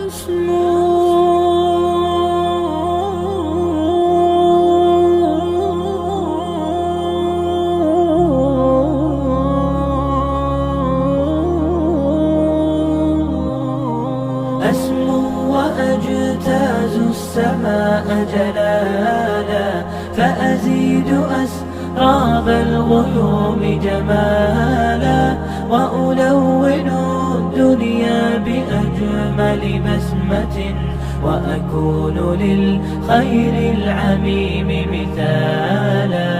أسمو وأجتاز السماء جلالا، فأزيد أسراب الغيوم جمالا، وألون الدنيا بأجمل بسمة، وأكون للخير العميم مثالا.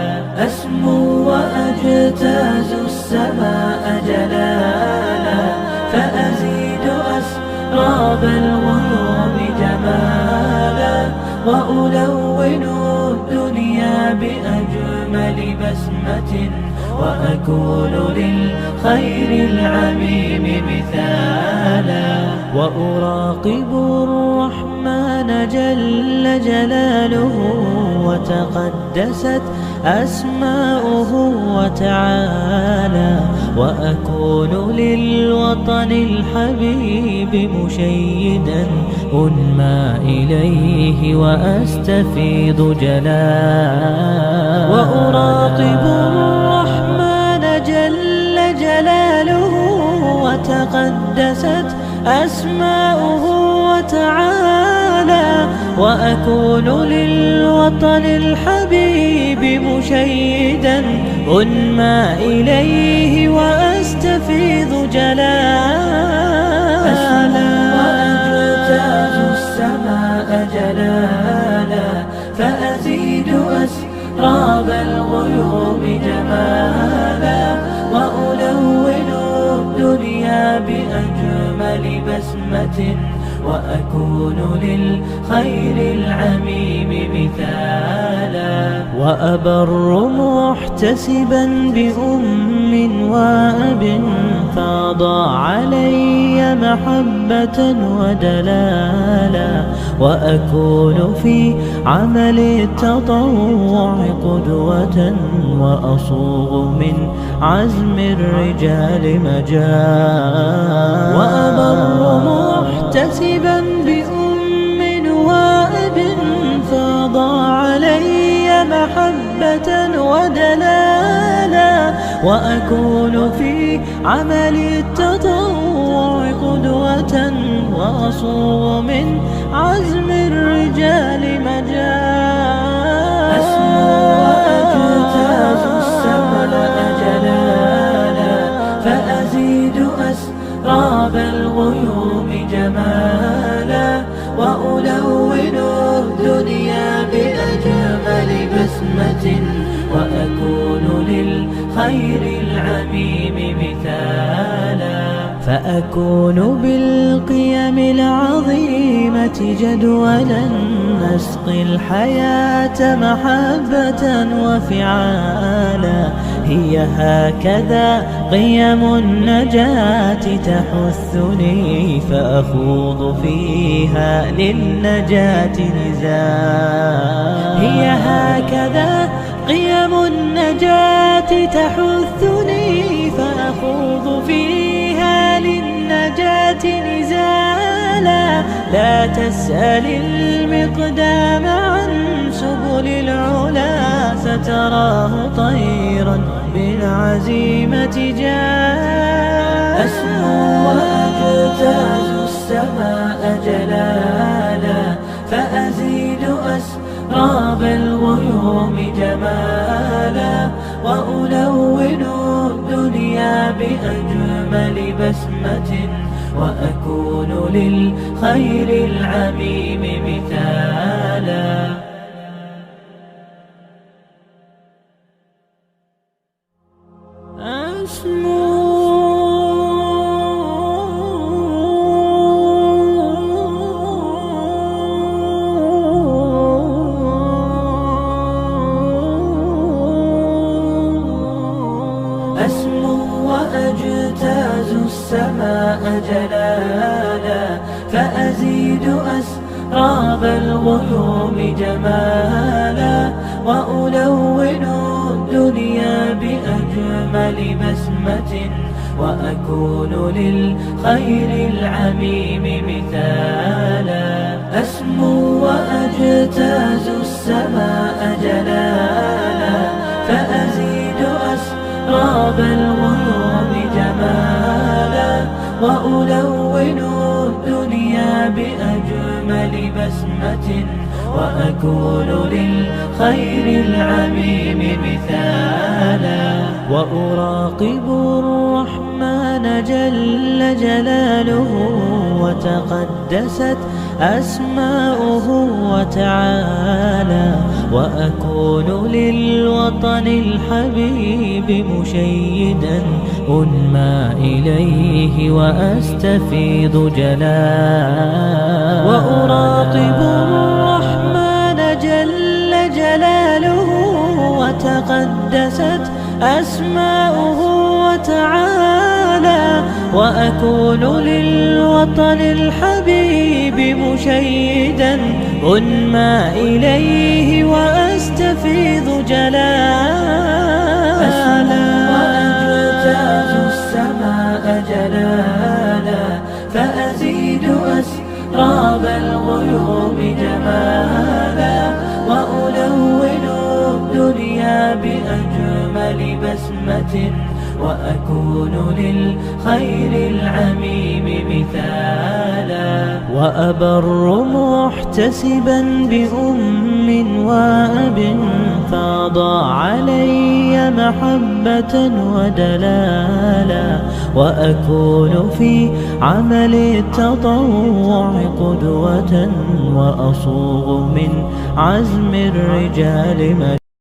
أسمو وأجتاز السماء جلالا، فأزيد أسراب الغيوم جمالا، وألون الدنيا بأجمل بسمة، وأكون للخير العميم مثالا. وأراقب الرحمن جل جلاله، وتقدست أسماؤه وتعالى، وأكون للوطن الحبيب مشيدا أنمى إليه وأستفيض جلالا. وأراقب الرحمن جل جلاله، وتقدست أسماؤه وتعالى، وأكون للوطن الحبيب مشيدا أنمى إليه وأستفيض جلالا. أسمو وأجتاز السماء جلالا، فأزيد أسراب الغيوم جمالا، وألون الدنيا بأجمل بسمة، وأكون للخير العميم مثالا. وأبر محتسبا بأم وأب، فاض علي محبة ودلالا، وأكون في عمل التطوع قدوة، وأصوغ من عزم الرجال مجالا. وأبر محتسبا بأم وأب، فاض علي محبة ودلالا، وأكون في عمل التطوع قدوة، وأصوغ من عزم الرجال مجالا. أسمو وأجتاز السماء جلالا، فأزيد أسراب الغيوم جمالا، وألون الدنيا بأجمل بسمة، وأكون للخير العميم مثالا. فأكون بالقيم العظيمة جدولا، نسقي الحياة محبة وفعالا. هي هكذا قيم النجاة تحثني، فأخوض فيها للنجاة نزالا. هي هكذا قيم النجاة تحثني، فأخوض فيها للنجاة نزالا. لا تسأل المقدام عن سبل العلا، ستراه طيرا بالعزيمة جاء. أسمو وأجتاز السماء جلالا، فأزيد أسراب الغيوم جمالا، وألون الدنيا بأجمل بسمة، وأكون للخير العميم مثالا. أسمو وأجتاز السماء جلالا، فأزيد أسراب الغيوم جمالا، وألون الدنيا بأجمل بسمة، وأكون للخير العميم مثالا. أجتاز السماء جلالا فأزيد أسراب الغيوم جمالا وألون الدنيا بأجمل بسمة وأكون للخير العميم مثالا وأراقب الرحمن جل جلاله وتقدست أسماؤه وتعالى وأكون للوطن الحبيب مشيدا أنمى إليه وأستفيض جلالا وأراقب الرحمن جل جلاله وتقدست أسماؤه وتعالى وأكون للوطن الحبيب مشيدا أنمى إليه وأستفيض جلالا وأجتاز السماء جلالا فأزيد أسراب الغيوم جمالا وألون الدنيا بأجمل بسمة وأكون للخير العميم مثالا وأبر محتسبا بأم وأب فاض علي محبة ودلالا وأكون في عمل التطوع قدوة وأصوغ من عزم الرجال